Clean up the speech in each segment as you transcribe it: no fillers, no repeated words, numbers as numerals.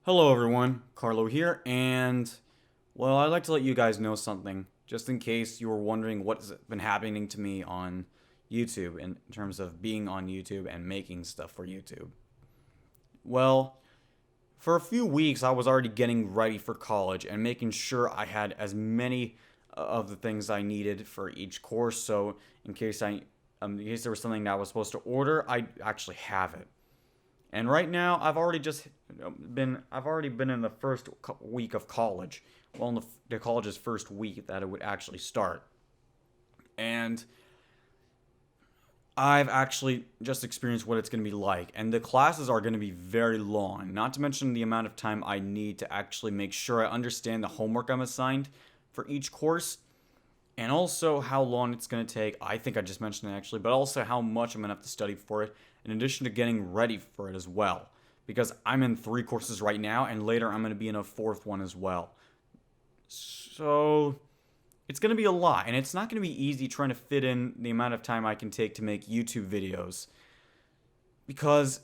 Hello everyone, Carlo here, and well, I'd like to let you guys know something, just in case you were wondering what's been happening to me on YouTube in terms of being on YouTube and making stuff for YouTube. Well, for a few weeks I was already getting ready for college and making sure I had as many of the things I needed for each course, so in case there was something that I was supposed to order, I actually have it. And right now, I've already been in the first week of college. Well, in the college's first week that it would actually start. And I've actually just experienced what it's going to be like. And the classes are going to be very long, not to mention the amount of time I need to actually make sure I understand the homework I'm assigned for each course. And also how long it's going to take. I think I just mentioned it actually, but also how much I'm going to have to study for it, in addition to getting ready for it as well. Because I'm in 3 courses right now, and later I'm going to be in a fourth one as well. So it's going to be a lot, and it's not going to be easy trying to fit in the amount of time I can take to make YouTube videos. Because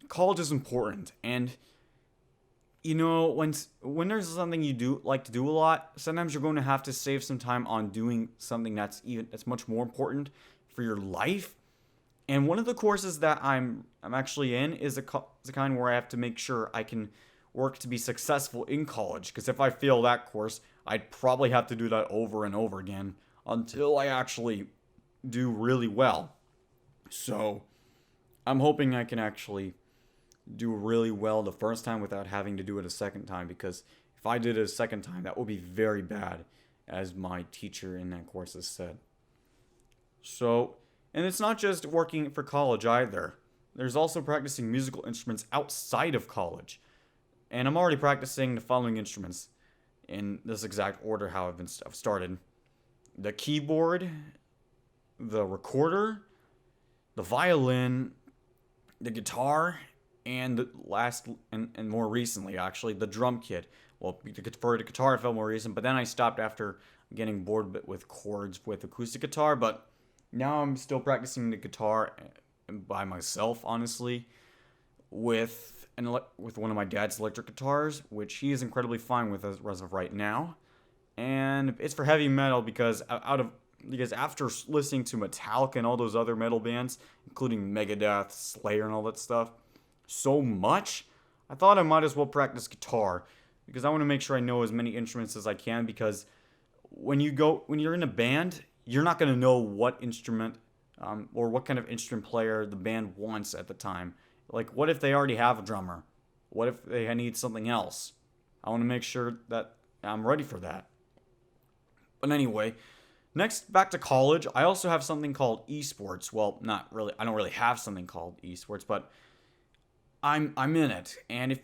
college is important, and when there's something you do like to do a lot, sometimes you're going to have to save some time on doing something that's much more important for your life. And one of the courses that I'm actually in is the kind where I have to make sure I can work to be successful in college. Because if I fail that course, I'd probably have to do that over and over again until I actually do really well. So I'm hoping I can actually do really well the first time without having to do it a second time, because if I did it a second time, that would be very bad, as my teacher in that course has said. So, and it's not just working for college either. There's also practicing musical instruments outside of college. And I'm already practicing the following instruments in this exact order how I've started: the keyboard, the recorder, the violin, the guitar, and the last and more recently actually the drum kit. Well, for the guitar I felt more recent, but then I stopped after getting bored with chords with acoustic guitar. But now I'm still practicing the guitar by myself, honestly, with one of my dad's electric guitars, which he is incredibly fine with as of right now. And it's for heavy metal because after listening to Metallica and all those other metal bands, including Megadeth, Slayer, and all that stuff, so much, I thought I might as well practice guitar, because I want to make sure I know as many instruments as I can. Because when you're in a band, you're not going to know what instrument or what kind of instrument player the band wants at the time. Like, what if they already have a drummer? What if they need something else? I want to make sure that I'm ready for that. But anyway, next, back to college. I also have something called esports. Well, not really. I don't really have something called esports, but I'm in it. And if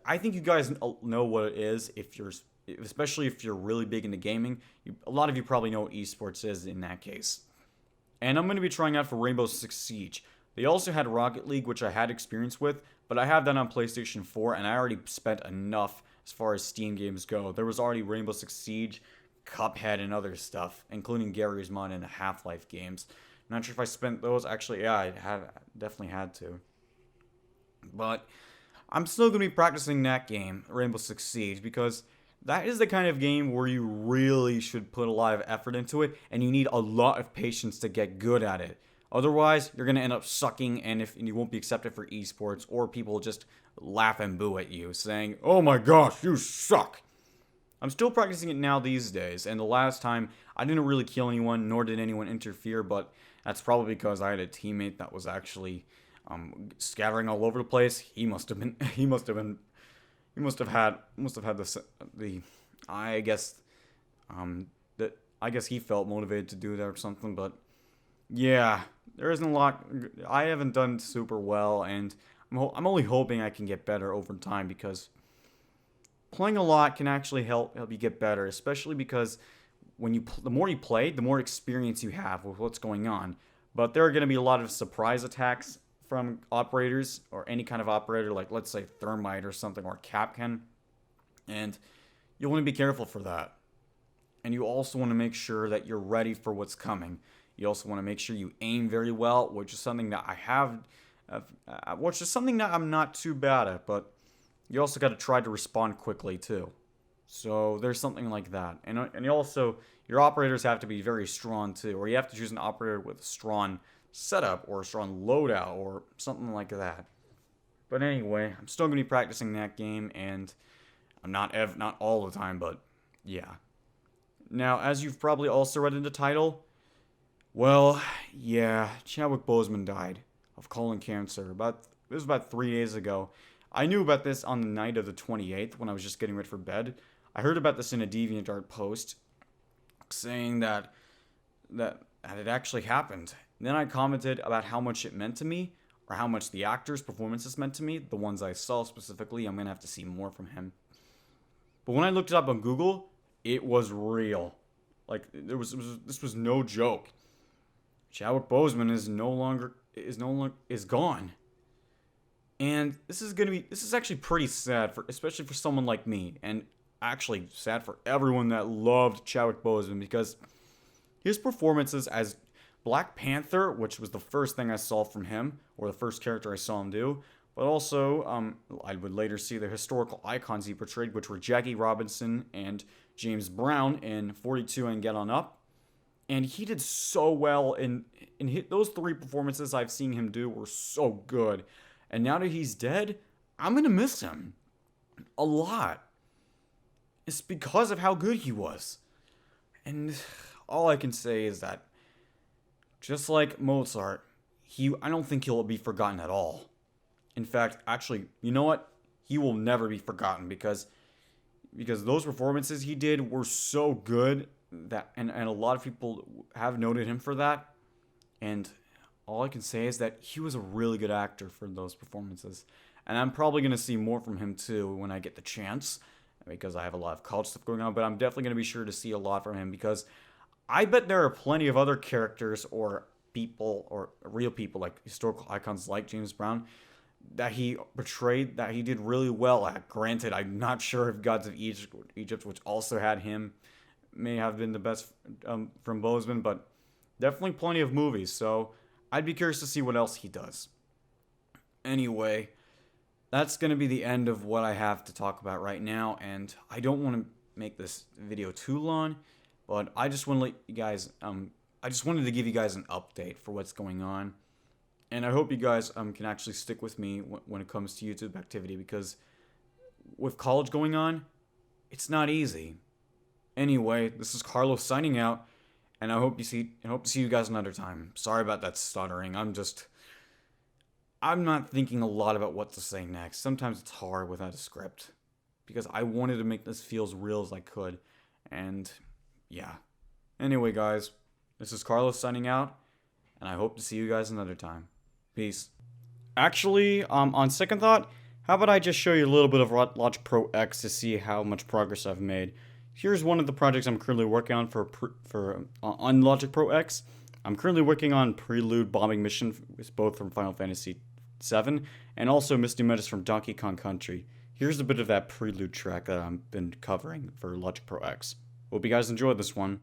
I think you guys know what it is, especially if you're really big into gaming, a lot of you probably know what esports is in that case. And I'm going to be trying out for Rainbow Six Siege. They also had Rocket League, which I had experience with, but I have that on PlayStation 4, and I already spent enough as far as Steam games go. There was already Rainbow Six Siege, Cuphead, and other stuff, including Garry's Mod and the Half-Life games. I'm not sure if I spent those. Actually, yeah, I have definitely had to. But I'm still going to be practicing that game, Rainbow Six Siege, because that is the kind of game where you really should put a lot of effort into it, and you need a lot of patience to get good at it. Otherwise, you're going to end up sucking, and you won't be accepted for esports, or people just laugh and boo at you, saying, "Oh my gosh, you suck." I'm still practicing it now these days, and the last time, I didn't really kill anyone, nor did anyone interfere, but that's probably because I had a teammate that was actually scattering all over the place. He must have had the I guess that I guess he felt motivated to do that or something. But yeah, there isn't a lot. I haven't done super well, and I'm only hoping I can get better over time, because playing a lot can actually help you get better, especially because the more you play, the more experience you have with what's going on. But there are going to be a lot of surprise attacks from operators, or any kind of operator, like let's say Thermite or something, or Capcan, and you want to be careful for that. And you also want to make sure that you're ready for what's coming. You also want to make sure you aim very well, which is something that I have, which is something that I'm not too bad at, but you also got to try to respond quickly too. So there's something like that. And you also, your operators have to be very strong too, or you have to choose an operator with a strong setup or a strong loadout or something like that. But anyway, I'm still going to be practicing that game, and I'm not all the time, but yeah. Now, as you've probably also read in the title, well, yeah, Chadwick Boseman died of colon cancer. It was about 3 days ago. I knew about this on the night of the 28th when I was just getting ready for bed. I heard about this in a Deviantart post saying that it actually happened. And then I commented about how much it meant to me, or how much the actor's performances meant to me, the ones I saw specifically. I'm gonna have to see more from him. But when I looked it up on Google, it was real. Like this was no joke. Chadwick Boseman is gone. And this is actually pretty sad especially for someone like me, and actually sad for everyone that loved Chadwick Boseman, because his performances as Black Panther, which was the first thing I saw from him, or the first character I saw him do, but also I would later see the historical icons he portrayed, which were Jackie Robinson and James Brown in 42 and Get On Up. And he did so well in those three performances I've seen him do were so good. And now that he's dead, I'm going to miss him a lot. It's because of how good he was. And all I can say is that, just like Mozart, I don't think he'll be forgotten at all. In fact, actually, you know what? He will never be forgotten, because those performances he did were so good that and a lot of people have noted him for that. And all I can say is that he was a really good actor for those performances. And I'm probably going to see more from him too when I get the chance, because I have a lot of college stuff going on, but I'm definitely going to be sure to see a lot from him, because I bet there are plenty of other characters or people, or real people, like historical icons like James Brown, that he portrayed that he did really well at. Granted, I'm not sure if Gods of Egypt, which also had him, may have been the best from Boseman, but definitely plenty of movies, so I'd be curious to see what else he does. Anyway, that's going to be the end of what I have to talk about right now, and I don't want to make this video too long, but I just want to let you guys, I just wanted to give you guys an update for what's going on, and I hope you guys can actually stick with me when it comes to YouTube activity, because with college going on, it's not easy. Anyway, this is Carlo signing out, and I hope to see you guys another time. Sorry about that stuttering. I'm not thinking a lot about what to say next. Sometimes it's hard without a script, because I wanted to make this feel as real as I could, and yeah. Anyway, guys, this is Carlo signing out, and I hope to see you guys another time. Peace. Actually, on second thought, how about I just show you a little bit of Logic Pro X to see how much progress I've made. Here's one of the projects I'm currently working on on Logic Pro X. I'm currently working on Prelude Bombing Mission, both from Final Fantasy VII, and also Misty Menace from Donkey Kong Country. Here's a bit of that Prelude track that I've been covering for Logic Pro X. Hope you guys enjoyed this one.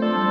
Bye.